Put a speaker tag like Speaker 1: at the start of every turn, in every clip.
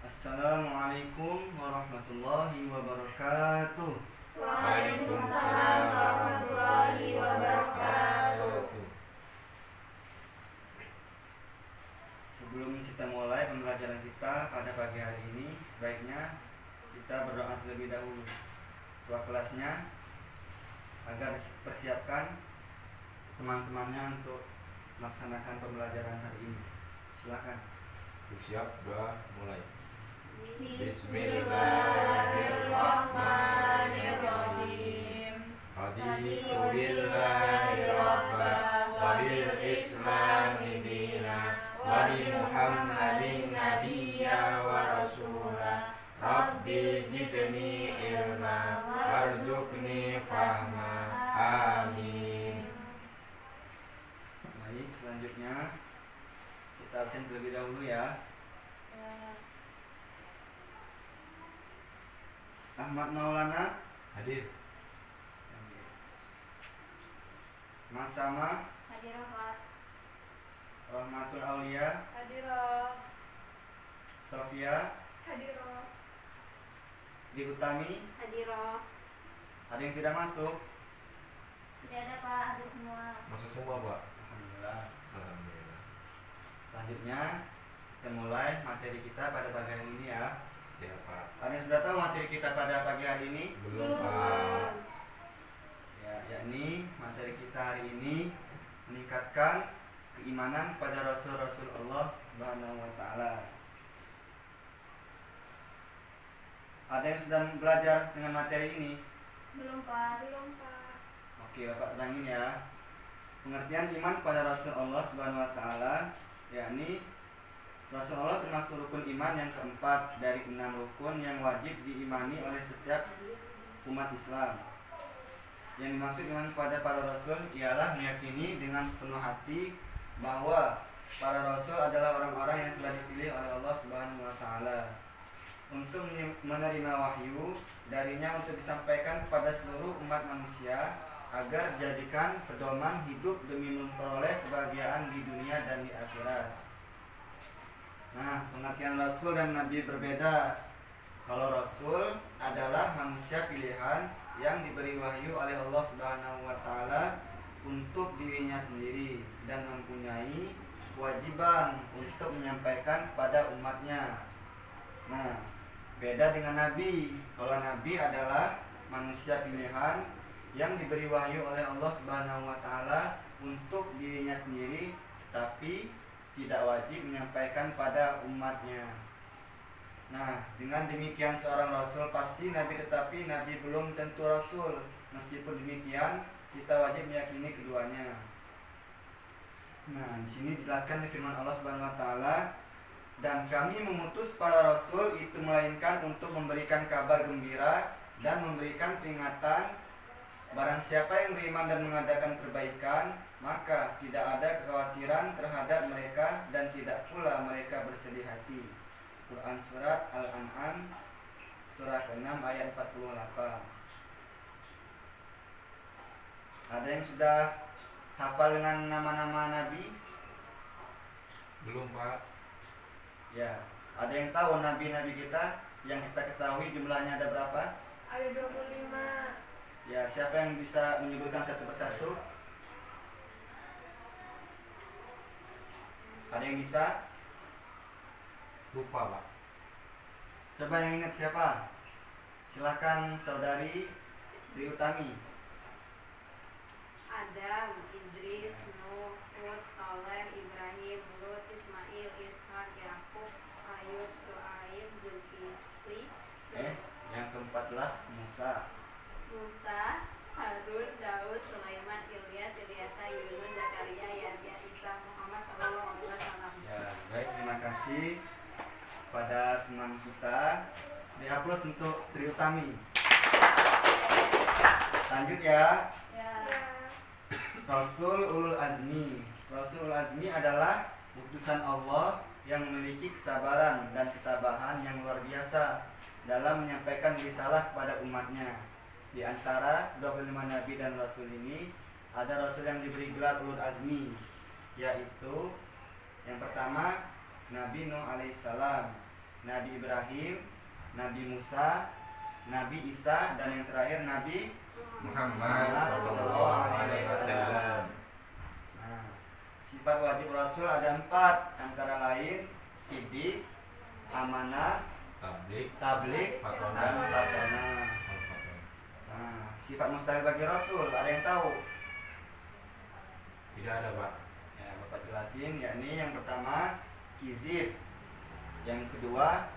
Speaker 1: Assalamualaikum warahmatullahi wabarakatuh.
Speaker 2: Waalaikumsalam warahmatullahi wabarakatuh.
Speaker 1: Sebelum kita mulai pembelajaran kita pada pagi hari ini, sebaiknya kita berdoa terlebih dahulu. Ketua kelasnya agar persiapkan teman-temannya untuk melaksanakan pembelajaran hari ini. Silakan.
Speaker 2: Siap, doa mulai.
Speaker 3: Bismillahirrahmanirrahim.
Speaker 2: Raditu billahi rabba wa bil islami dina wa bi Muhammadin nabiyya wa rasula. Rabbi zidni ilma warzuqni fahma. Amin.
Speaker 1: Baik, selanjutnya kita absen terlebih dahulu ya. Ahmad Maulana
Speaker 2: Hadir.
Speaker 1: Mas Sama
Speaker 3: Hadirah Pak.
Speaker 1: Rahmatul Aulia
Speaker 3: Hadirah.
Speaker 1: Sofia
Speaker 3: Hadirah.
Speaker 1: Di Utami.
Speaker 3: Hadirah.
Speaker 1: Ada yang tidak masuk?
Speaker 3: Tidak ada Pak, hadir semua.
Speaker 2: Masuk semua, Pak.
Speaker 1: Alhamdulillah.
Speaker 2: Alhamdulillah.
Speaker 1: Selanjutnya kita mulai materi kita pada pagi hari ini ya.
Speaker 2: Siap, Pak.
Speaker 1: Ada yang sudah tahu materi kita pada pagi hari ini?
Speaker 2: Belum, Pak.
Speaker 1: Ya, yakni materi kita hari ini meningkatkan keimanan kepada Rasul-Rasul Allah Subhanahu wa taala. Ada yang sudah belajar dengan materi ini?
Speaker 3: Belum Pak. Belum Pak.
Speaker 1: Oke, Bapak terangin ya. Pengertian iman kepada Rasul Allah Subhanahu wa taala yakni Rasul Allah termasuk rukun iman yang keempat dari 6 rukun yang wajib diimani oleh setiap umat Islam. Yang dimaksud iman kepada para Rasul ialah meyakini dengan sepenuh hati bahwa para Rasul adalah orang-orang yang telah dipilih oleh Allah Subhanahu wa taala untuk menerima wahyu darinya untuk disampaikan kepada seluruh umat manusia agar dijadikan pedoman hidup demi memperoleh kebahagiaan di dunia dan di akhirat. Nah, pengertian Rasul dan Nabi berbeda. Kalau Rasul adalah manusia pilihan yang diberi wahyu oleh Allah Subhanahu wa taala untuk dirinya sendiri dan mempunyai kewajiban untuk menyampaikan kepada umatnya. Nah, beda dengan Nabi. Kalau Nabi adalah manusia pilihan yang diberi wahyu oleh Allah Subhanahu wa taala untuk dirinya sendiri, tapi tidak wajib menyampaikan pada umatnya. Nah, dengan demikian seorang rasul pasti nabi, tetapi nabi belum tentu rasul. Meskipun demikian, kita wajib meyakini keduanya. Nah, di sini dijelaskan di firman Allah Subhanahu wa taala, dan kami mengutus para rasul itu melainkan untuk memberikan kabar gembira dan memberikan peringatan. Barang siapa yang beriman dan mengadakan perbaikan, maka tidak ada kekhawatiran terhadap mereka dan tidak pula mereka bersedih hati. Quran Surat Al-An'am Surah ke-6 ayat 48. Ada yang sudah hafal dengan nama-nama Nabi?
Speaker 2: Belum, Pak.
Speaker 1: Ya, ada yang tahu Nabi-Nabi kita yang kita ketahui jumlahnya ada berapa?
Speaker 3: Ada 25.
Speaker 1: Ya, siapa yang bisa menyebutkan satu persatu? Ada yang bisa?
Speaker 2: Lupa, Pak.
Speaker 1: Coba yang ingat siapa? Silakan saudari Tri Utami.
Speaker 4: Adam, Idris, Nuh, Hud, Saleh, Ibrahim, Lut, Ismail, Ishak, Yakub, Ayub, Su'aib, Zulkifli,
Speaker 1: Yang ke-14 Musa.
Speaker 4: Musa, Harun, Daud, Sulaiman, Ilyas, Ilyasa, Yunus, Zakaria, Yahya, Isa, Muhammad sallallahu alaihi wasallam.
Speaker 1: Ya, baik, terima kasih pada teman kita. Dihapus untuk Tri Utami. Lanjut ya.
Speaker 3: Ya.
Speaker 1: Rasul Ulul Azmi. Rasul Ulul Azmi adalah utusan Allah yang memiliki kesabaran dan ketabahan yang luar biasa dalam menyampaikan risalah kepada umatnya. Di antara 25 nabi dan rasul ini, ada rasul yang diberi gelar Ulul Azmi, yaitu yang pertama Nabi Nuh alaihissalam, Nabi Ibrahim, Nabi Musa, Nabi Isa, dan yang terakhir Nabi
Speaker 2: Muhammad sallallahu alaihi wasallam.
Speaker 1: Nah, sifat wajib Rasul ada 4, antara lain sidik, amanah, tablik, dan fatonah. Nah, sifat mustahil bagi Rasul ada yang tahu?
Speaker 2: Tidak ada, Pak.
Speaker 1: Ya, Bapak jelasin, yakni yang pertama kizib, yang kedua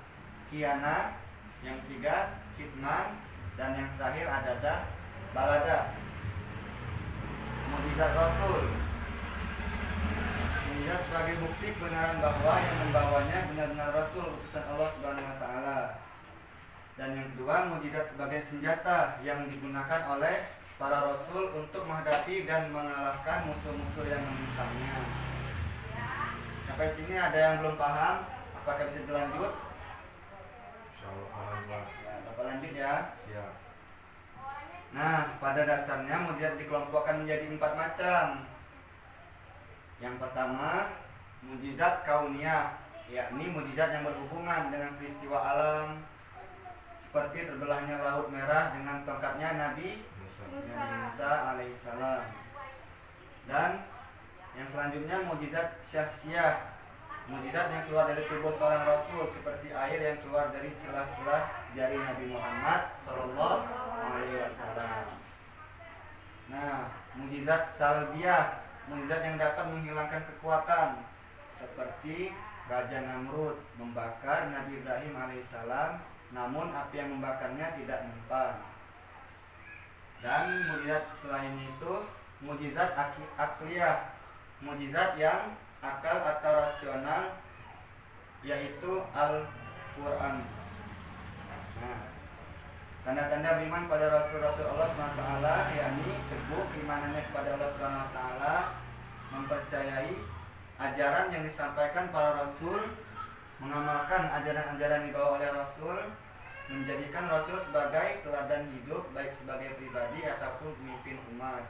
Speaker 1: khianah, yang ketiga kitman, dan yang terakhir adada balada. Mukjizat Rasul, mukjizat sebagai bukti kebenaran bahwa yang membawanya benar-benar Rasul utusan Allah Subhanahu wa taala. Dan yang kedua, mukjizat sebagai senjata yang digunakan oleh para rasul untuk menghadapi dan mengalahkan musuh-musuh yang menentangnya. Sampai sini ada yang belum paham? Apakah bisa dilanjut?
Speaker 2: Insyaallah paham, Pak.
Speaker 1: Ya, Bapak lanjut ya.
Speaker 2: Siap.
Speaker 1: Nah, pada dasarnya mukjizat dikelompokkan menjadi 4 macam. Yang pertama, mukjizat kauniyah, yakni mukjizat yang berhubungan dengan peristiwa alam, seperti terbelahnya Laut Merah dengan tongkatnya Nabi Musa alaihissalam. Dan yang selanjutnya mukjizat syahsiah, mukjizat yang keluar dari tubuh seorang rasul, seperti air yang keluar dari celah-celah jari Nabi Muhammad sallallahu alaihi wasallam. Nah, mukjizat salbiah, mukjizat yang dapat menghilangkan kekuatan, seperti Raja Namrud membakar Nabi Ibrahim alaihissalam, namun api yang membakarnya tidak mempan. Dan mukjizat selainnya itu mukjizat akliyah, mukjizat yang akal atau rasional, yaitu Al-Quran. Nah, tanda-tanda beriman pada Rasul-Rasul Allah SWT, yakni teguh keimanannya kepada Allah SWT, mempercayai ajaran yang disampaikan para Rasul, mengamalkan ajaran-ajaran dibawa oleh Rasul, menjadikan Rasul sebagai teladan hidup baik sebagai pribadi ataupun pemimpin umat.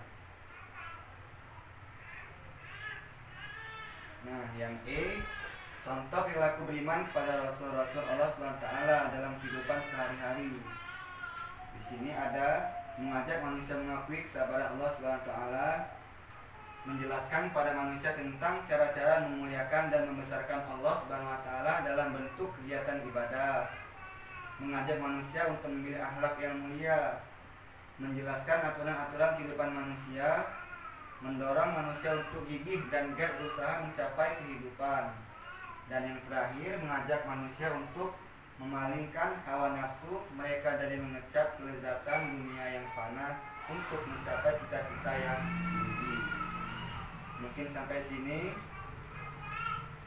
Speaker 1: Nah, yang E, contoh perilaku beriman kepada Rasul-Rasul Allah SWT dalam kehidupan sehari-hari. Di sini ada mengajak manusia mengakui kesabaran Allah SWT, menjelaskan pada manusia tentang cara-cara memuliakan dan membesarkan Allah SWT dalam bentuk kegiatan ibadah, mengajak manusia untuk memilih akhlak yang mulia, menjelaskan aturan-aturan kehidupan manusia, mendorong manusia untuk gigih dan giat berusaha mencapai kehidupan, dan yang terakhir mengajak manusia untuk memalingkan hawa nafsu mereka dari mengecap kelezatan dunia yang fana untuk mencapai cita-cita yang tinggi. Mungkin sampai sini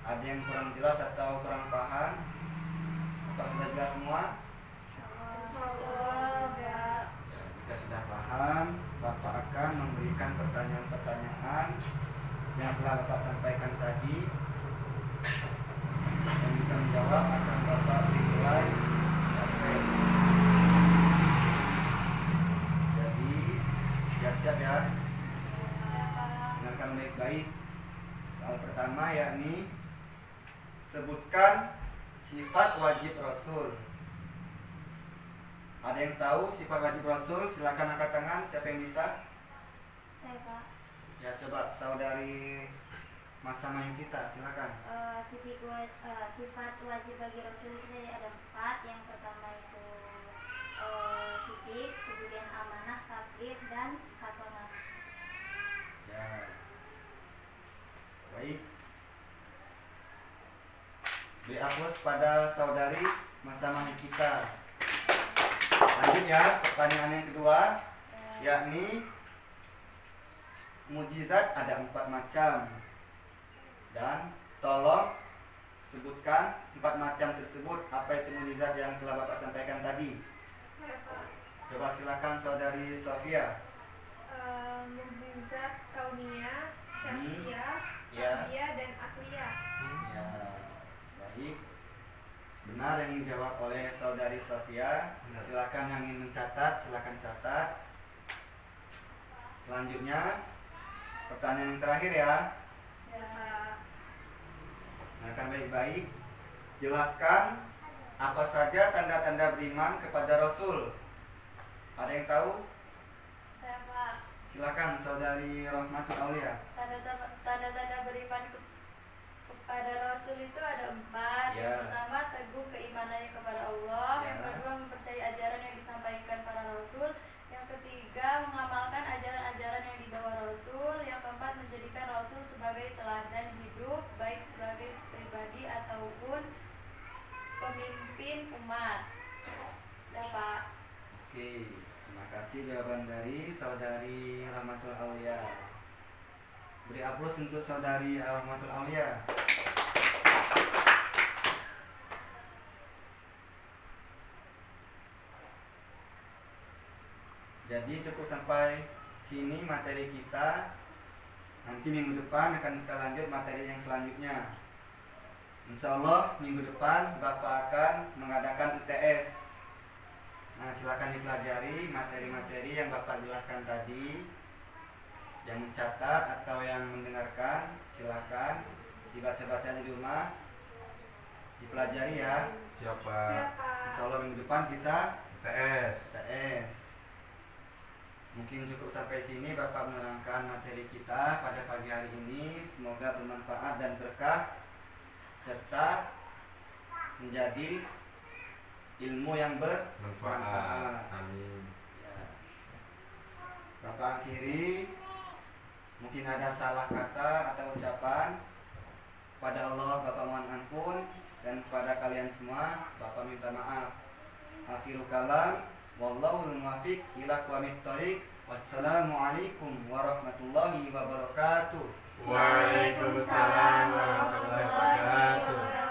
Speaker 1: ada yang kurang jelas atau kurang paham? Apakah sudah jelas semua? Ya, jika sudah paham, Bapak akan memberikan pertanyaan-pertanyaan yang telah Bapak sampaikan tadi. Yang bisa menjawab akan Bapak beri nilai absen. Jadi siap-siap ya. Dengarkan baik-baik. Soal pertama yakni sebutkan sifat wajib Rasul. Ada yang tahu sifat wajib Rasul? Silakan angkat tangan. Siapa yang bisa?
Speaker 3: Saya Pak.
Speaker 1: Ya, coba saudari Masa Mayu kita, silakan.
Speaker 3: Sifat wajib bagi Rasul itu ada 4. Yang pertama itu sidik, kemudian amanah, tabligh, dan fatonah.
Speaker 1: Ya. Baik. Beri aplaus pada saudari Masa Mayu kita. Lanjut ya, pertanyaan yang kedua, yakni mukjizat ada 4 macam, dan tolong sebutkan 4 macam tersebut. Apa itu mukjizat yang telah Bapak sampaikan tadi? Coba silakan saudari Sofia.
Speaker 3: Mukjizat kauniyah, syahsiyah,
Speaker 1: Ya.
Speaker 3: salbiyah, dan akliyah.
Speaker 1: Ya, baik. Benar yang dijawab oleh saudari Sofia.
Speaker 2: Benar.
Speaker 1: Silakan yang ingin mencatat, silakan catat. Selanjutnya, pertanyaan yang terakhir ya.
Speaker 3: Ya.
Speaker 1: Dengarkan baik-baik. Jelaskan Apa saja tanda-tanda beriman kepada Rasul? Ada yang tahu?
Speaker 5: Saya Pak.
Speaker 1: Silakan saudari Rahmatul Aulia.
Speaker 5: Tanda-tanda beriman kepada Rasul itu ada 4.
Speaker 1: Ya.
Speaker 5: Yang pertama, teguh keimanannya kepada Allah.
Speaker 1: Ya.
Speaker 5: Yang kedua, mempercayai ajaran yang disampaikan para Rasul. Yang ketiga, mengamalkan ajaran-ajaran yang dibawa Rasul. Yang keempat, menjadikan Rasul sebagai teladan hidup, baik sebagai pribadi ataupun pemimpin umat. Dah Pak.
Speaker 1: Oke, terima kasih jawaban dari saudari Rahmatul Aulia. Beri aplaus untuk saudari Rahmatul Aulia. Jadi cukup sampai sini materi kita. Nanti minggu depan akan kita lanjut materi yang selanjutnya. Insya Allah minggu depan Bapak akan mengadakan UTS. Nah, silakan dipelajari materi-materi yang Bapak jelaskan tadi. Yang mencatat atau yang mendengarkan, silakan dibaca-baca di rumah, dipelajari ya.
Speaker 2: Siapa?
Speaker 1: Insya Allah minggu depan kita
Speaker 2: TS.
Speaker 1: Mungkin cukup sampai sini Bapak menerangkan materi kita pada pagi hari ini. Semoga bermanfaat dan berkah serta menjadi ilmu yang bermanfaat.
Speaker 2: Amin.
Speaker 1: Ya. Bapak akhiri, mungkin ada salah kata atau ucapan, pada Allah Bapak mohon ampun, dan kepada kalian semua Bapak minta maaf. Akhiru kalam, wallahul muwaffiq ila aqwamit thoriq. Wassalamualaikum warahmatullahi wabarakatuh.
Speaker 2: Waalaikumsalam warahmatullahi wabarakatuh.